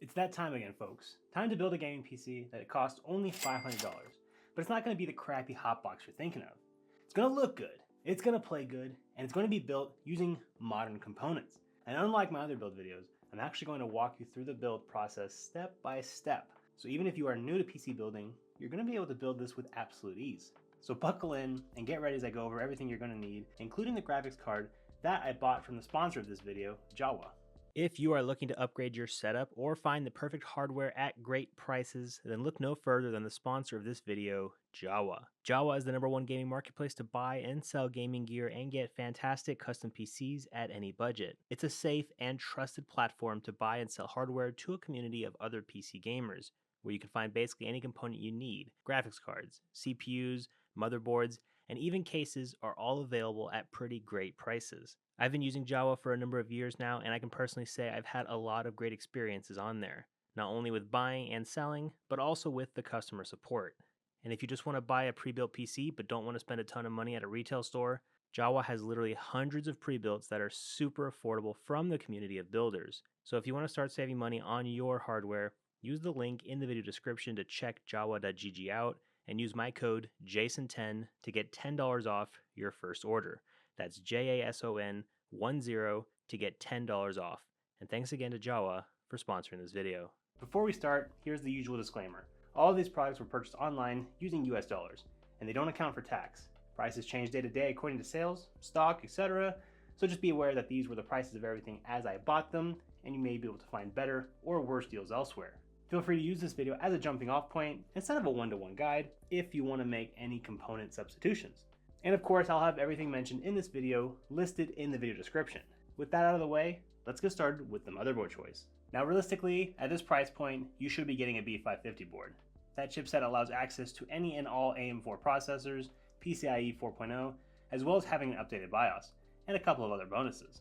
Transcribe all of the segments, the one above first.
It's that time again, folks. Time to build a gaming PC that costs only $500, but it's not going to be the crappy hotbox you're thinking of. It's going to look good, it's going to play good, and it's going to be built using modern components. And unlike my other build videos, I'm actually going to walk you through the build process step by step. So even if you are new to PC building, you're going to be able to build this with absolute ease. So buckle in and get ready as I go over everything you're going to need, including the graphics card that I bought from the sponsor of this video, Jawa. If you are looking to upgrade your setup or find the perfect hardware at great prices, then look no further than the sponsor of this video, Jawa. Jawa is the #1 gaming marketplace to buy and sell gaming gear and get fantastic custom PCs at any budget. It's a safe and trusted platform to buy and sell hardware to a community of other PC gamers, where you can find basically any component you need. Graphics cards, CPUs, motherboards, and even cases are all available at pretty great prices. I've been using Jawa for a number of years now, and I can personally say I've had a lot of great experiences on there, not only with buying and selling, but also with the customer support. And if you just want to buy a pre-built PC but don't want to spend a ton of money at a retail store, Jawa has literally hundreds of pre-builts that are super affordable from the community of builders. So if you want to start saving money on your hardware, use the link in the video description to check jawa.gg out and use my code JASON10 to get $10 off your first order. That's JASON10 to get $10 off. And thanks again to Jawa for sponsoring this video. Before we start, here's the usual disclaimer. All of these products were purchased online using US dollars, and they don't account for tax. Prices change day to day according to sales, stock, etc. So just be aware that these were the prices of everything as I bought them, and you may be able to find better or worse deals elsewhere. Feel free to use this video as a jumping off point instead of a one-to-one guide if you want to make any component substitutions. And of course, I'll have everything mentioned in this video listed in the video description. With that out of the way, let's get started with the motherboard choice. Now realistically, at this price point, you should be getting a B550 board. That chipset allows access to any and all AM4 processors, PCIe 4.0, as well as having an updated BIOS, and a couple of other bonuses.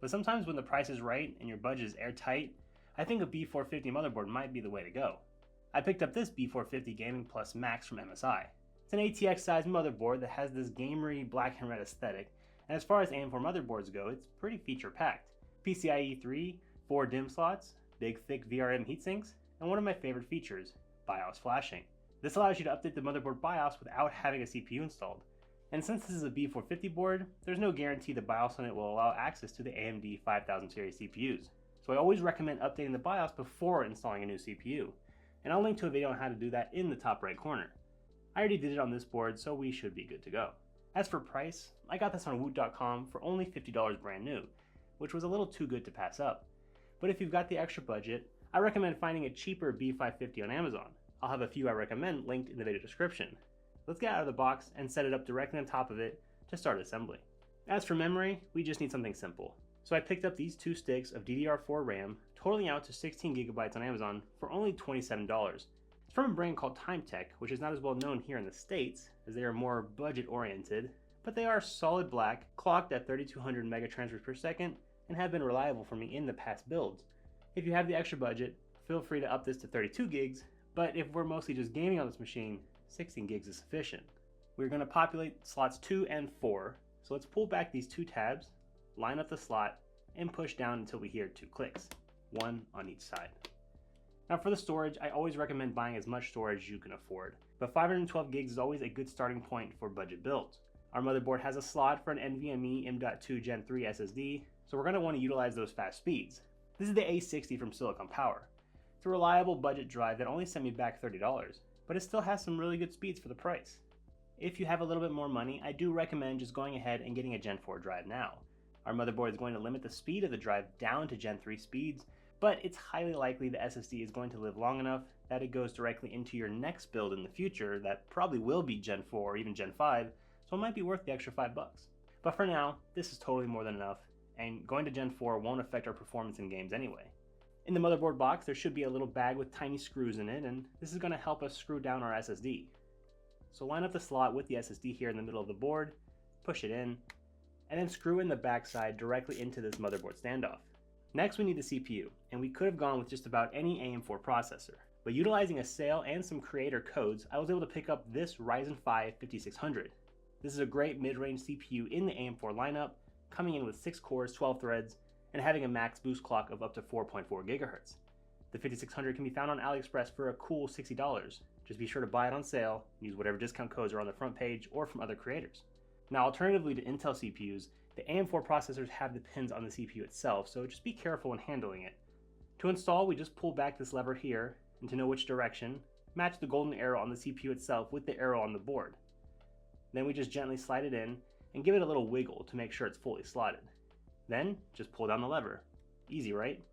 But sometimes when the price is right and your budget is airtight, I think a B450 motherboard might be the way to go. I picked up this B450 Gaming Plus Max from MSI. It's an ATX sized motherboard that has this gamery black and red aesthetic, and as far as AM4 motherboards go, it's pretty feature packed. PCIe 3, 4 DIMM slots, big thick VRM heatsinks, and one of my favorite features, BIOS flashing. This allows you to update the motherboard BIOS without having a CPU installed. And since this is a B450 board, there's no guarantee the BIOS on it will allow access to the AMD 5000 series CPUs. So I always recommend updating the BIOS before installing a new CPU, and I'll link to a video on how to do that in the top right corner. I already did it on this board, so we should be good to go. As for price, I got this on woot.com for only $50 brand new, which was a little too good to pass up. But if you've got the extra budget, I recommend finding a cheaper B550 on Amazon. I'll have a few I recommend linked in the video description. Let's get out of the box and set it up directly on top of it to start assembly. As for memory, we just need something simple. So I picked up these 2 sticks of DDR4 RAM, totaling out to 16 gigabytes on Amazon for only $27. It's from a brand called TimeTech, which is not as well known here in the States, as they are more budget oriented, but they are solid black, clocked at 3200 megatransfers per second, and have been reliable for me in the past builds. If you have the extra budget, feel free to up this to 32 gigs, but if we're mostly just gaming on this machine, 16 gigs is sufficient. We're going to populate slots 2 and 4, so let's pull back these 2 tabs, line up the slot, and push down until we hear 2 clicks, one on each side. Now for the storage, I always recommend buying as much storage as you can afford, but 512 gigs is always a good starting point for budget builds. Our motherboard has a slot for an NVMe M.2 Gen 3 SSD, so we're going to want to utilize those fast speeds. This is the A60 from Silicon Power. It's a reliable budget drive that only sent me back $30, but it still has some really good speeds for the price. If you have a little bit more money, I do recommend just going ahead and getting a Gen 4 drive now. Our motherboard is going to limit the speed of the drive down to Gen 3 speeds, but it's highly likely the SSD is going to live long enough that it goes directly into your next build in the future that probably will be Gen 4 or even Gen 5, so it might be worth the extra $5. But for now, this is totally more than enough, and going to Gen 4 won't affect our performance in games anyway. In the motherboard box, there should be a little bag with tiny screws in it, and this is going to help us screw down our SSD. So line up the slot with the SSD here in the middle of the board, push it in, and then screw in the backside directly into this motherboard standoff. Next we need the CPU, and we could have gone with just about any AM4 processor, but utilizing a sale and some creator codes, I was able to pick up this Ryzen 5 5600. This is a great mid-range CPU in the AM4 lineup, coming in with 6 cores, 12 threads, and having a max boost clock of up to 4.4 GHz. The 5600 can be found on AliExpress for a cool $60. Just be sure to buy it on sale, use whatever discount codes are on the front page or from other creators. Now, alternatively to Intel CPUs, the AM4 processors have the pins on the CPU itself, so just be careful when handling it. To install, we just pull back this lever here, and to know which direction, match the golden arrow on the CPU itself with the arrow on the board. Then we just gently slide it in and give it a little wiggle to make sure it's fully slotted. Then, just pull down the lever. Easy, right?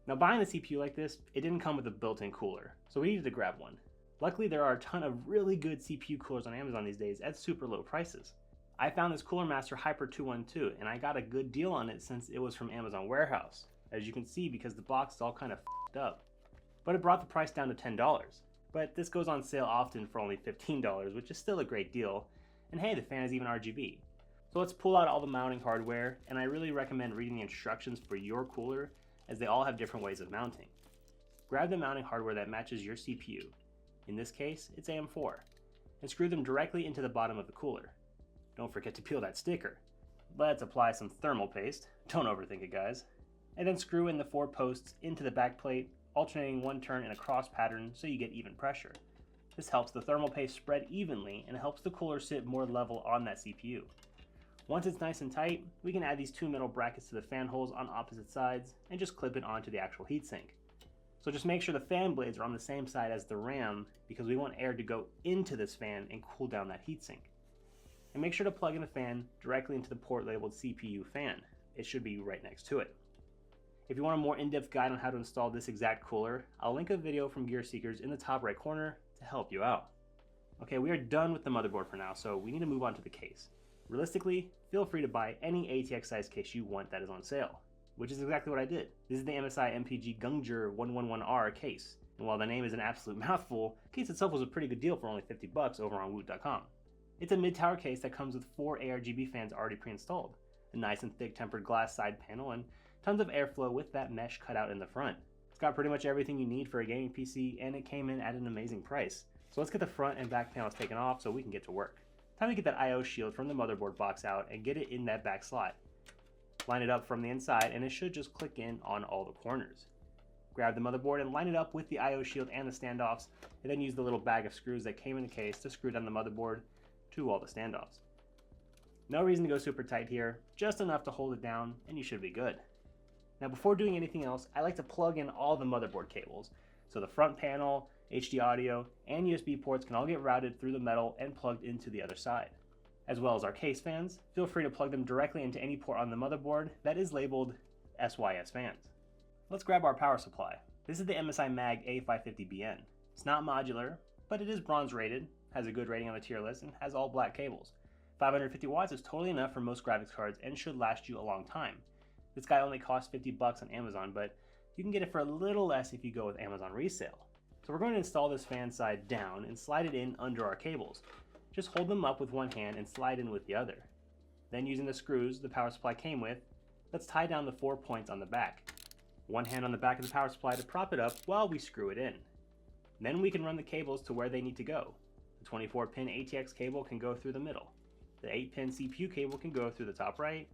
Now, buying the CPU like this, it didn't come with a built-in cooler, so we needed to grab one. Luckily, there are a ton of really good CPU coolers on Amazon these days at super low prices. I found this Cooler Master Hyper 212, and I got a good deal on it since it was from Amazon Warehouse, as you can see because the box is all kind of f***ed up. But it brought the price down to $10. But this goes on sale often for only $15, which is still a great deal, and hey, the fan is even RGB. So let's pull out all the mounting hardware, and I really recommend reading the instructions for your cooler, as they all have different ways of mounting. Grab the mounting hardware that matches your CPU, in this case it's AM4, and screw them directly into the bottom of the cooler. Don't forget to peel that sticker. Let's apply some thermal paste, don't overthink it guys, and then screw in the 4 posts into the back plate, alternating one turn in a cross pattern so you get even pressure. This helps the thermal paste spread evenly and helps the cooler sit more level on that CPU. Once it's nice and tight, we can add these 2 metal brackets to the fan holes on opposite sides and just clip it onto the actual heatsink. So just make sure the fan blades are on the same side as the RAM because we want air to go into this fan and cool down that heatsink. And make sure to plug in the fan directly into the port labeled CPU fan. It should be right next to it. If you want a more in-depth guide on how to install this exact cooler, I'll link a video from Gear Seekers in the top right corner to help you out. Okay, we are done with the motherboard for now, so we need to move on to the case. Realistically, feel free to buy any ATX size case you want that is on sale, which is exactly what I did. This is the MSI MPG Gungjer 111R case, and while the name is an absolute mouthful, the case itself was a pretty good deal for only $50 over on woot.com. It's a mid-tower case that comes with 4 ARGB fans already pre-installed, a nice and thick tempered glass side panel, and tons of airflow with that mesh cut out in the front. It's got pretty much everything you need for a gaming PC, and it came in at an amazing price. So let's get the front and back panels taken off so we can get to work. Time to get that I/O shield from the motherboard box out and get it in that back slot. Line it up from the inside and it should just click in on all the corners. Grab the motherboard and line it up with the I/O shield and the standoffs, and then use the little bag of screws that came in the case to screw down the motherboard to all the standoffs. No reason to go super tight here, just enough to hold it down and you should be good. Now before doing anything else, I like to plug in all the motherboard cables. So the front panel, HD audio, and USB ports can all get routed through the metal and plugged into the other side. As well as our case fans, feel free to plug them directly into any port on the motherboard that is labeled SYS fans. Let's grab our power supply. This is the MSI Mag A550BN. It's not modular, but it is bronze rated, has a good rating on the tier list, and has all black cables. 550 watts is totally enough for most graphics cards and should last you a long time. This guy only costs $50 on Amazon, but you can get it for a little less if you go with Amazon resale. So we're going to install this fan side down and slide it in under our cables. Just hold them up with one hand and slide in with the other. Then using the screws the power supply came with, let's tie down the 4 points on the back. One hand on the back of the power supply to prop it up while we screw it in. Then we can run the cables to where they need to go. The 24-pin ATX cable can go through the middle. The 8-pin CPU cable can go through the top right.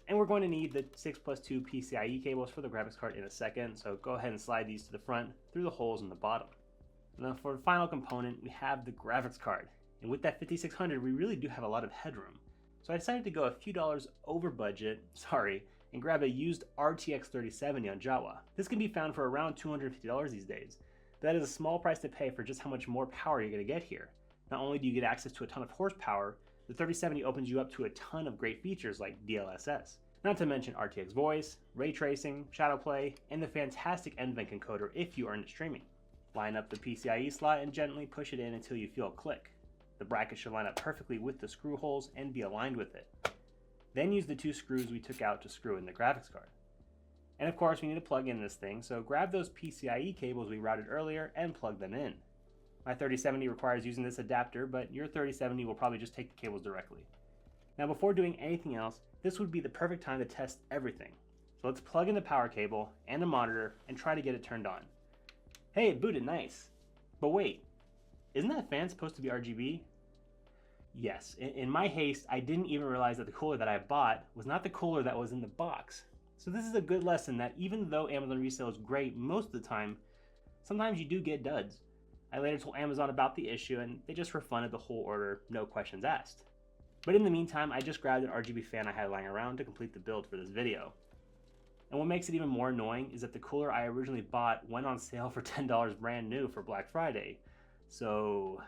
And we're going to need the 6+2 PCIe cables for the graphics card in a second, so go ahead and slide these to the front through the holes in the bottom. Now for the final component, we have the graphics card. And with that 5600, we really do have a lot of headroom. So I decided to go a few dollars over budget, and grab a used RTX 3070 on Jawa. This can be found for around $250 these days. But that is a small price to pay for just how much more power you're going to get here. Not only do you get access to a ton of horsepower, the 3070 opens you up to a ton of great features like DLSS. Not to mention RTX voice, ray tracing, shadow play, and the fantastic NVENC encoder if you are into streaming. Line up the PCIe slot and gently push it in until you feel a click. The bracket should line up perfectly with the screw holes and be aligned with it. Then use the 2 screws we took out to screw in the graphics card. And of course we need to plug in this thing, so grab those PCIe cables we routed earlier and plug them in. My 3070 requires using this adapter, but your 3070 will probably just take the cables directly. Now before doing anything else, this would be the perfect time to test everything. So let's plug in the power cable and the monitor and try to get it turned on. Hey, it booted nice. But wait, isn't that fan supposed to be RGB? Yes, in my haste, I didn't even realize that the cooler that I bought was not the cooler that was in the box. So this is a good lesson that even though Amazon resale is great most of the time, sometimes you do get duds. I later told Amazon about the issue and they just refunded the whole order, no questions asked. But in the meantime, I just grabbed an RGB fan I had lying around to complete the build for this video. And what makes it even more annoying is that the cooler I originally bought went on sale for $10 brand new for Black Friday. So,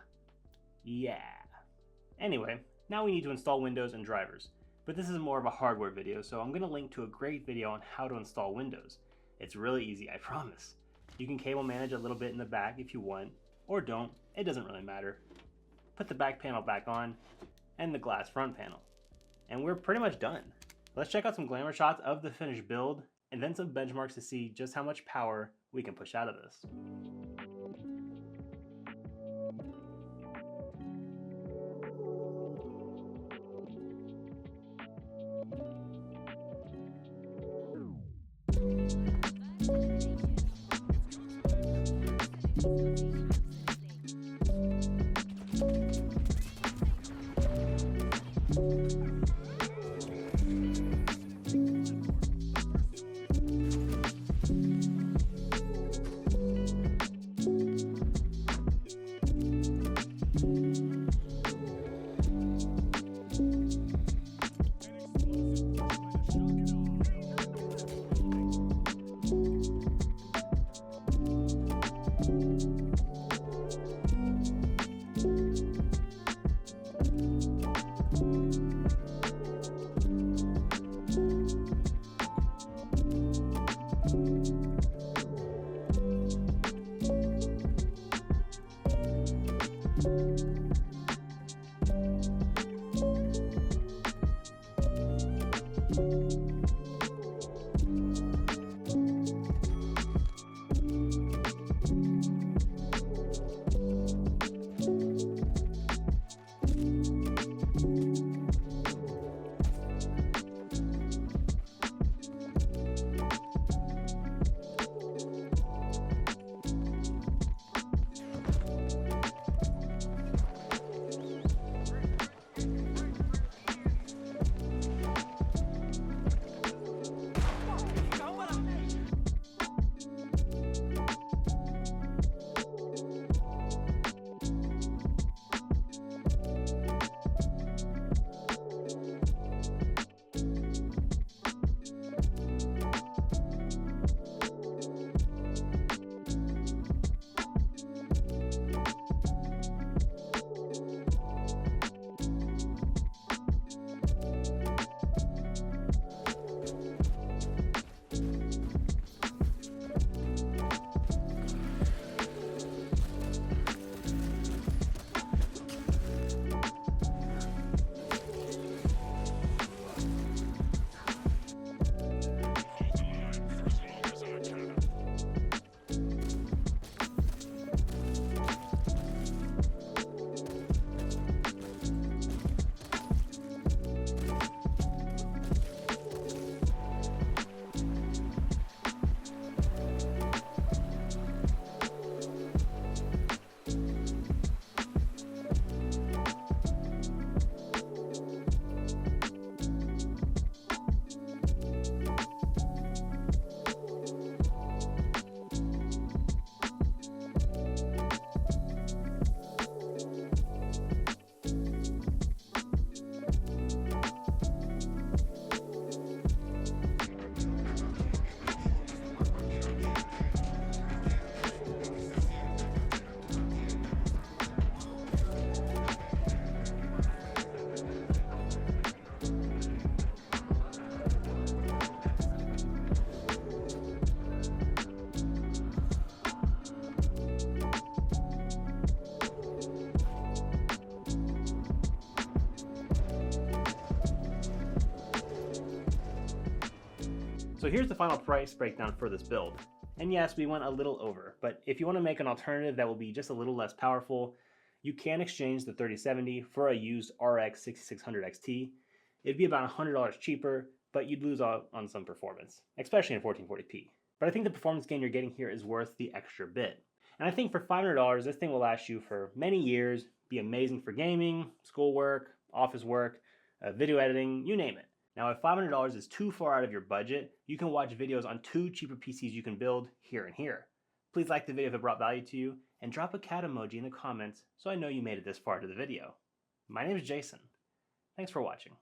yeah. Anyway, now we need to install Windows and drivers. But this is more of a hardware video, so I'm going to link to a great video on how to install Windows. It's really easy, I promise. You can cable manage a little bit in the back if you want, or don't, it doesn't really matter. Put the back panel back on, and the glass front panel. And we're pretty much done. Let's check out some glamour shots of the finished build, and then some benchmarks to see just how much power we can push out of this. So here's the final price breakdown for this build. And yes, we went a little over, but if you want to make an alternative that will be just a little less powerful, you can exchange the 3070 for a used RX 6600 XT. It'd be about $100 cheaper, but you'd lose out on some performance, especially in 1440p. But I think the performance gain you're getting here is worth the extra bit. And I think for $500, this thing will last you for many years, be amazing for gaming, schoolwork, office work, video editing, you name it. Now, if $500 is too far out of your budget, you can watch videos on two cheaper PCs you can build here and here. Please like the video if it brought value to you, and drop a cat emoji in the comments so I know you made it this far to the video. My name is Jason. Thanks for watching.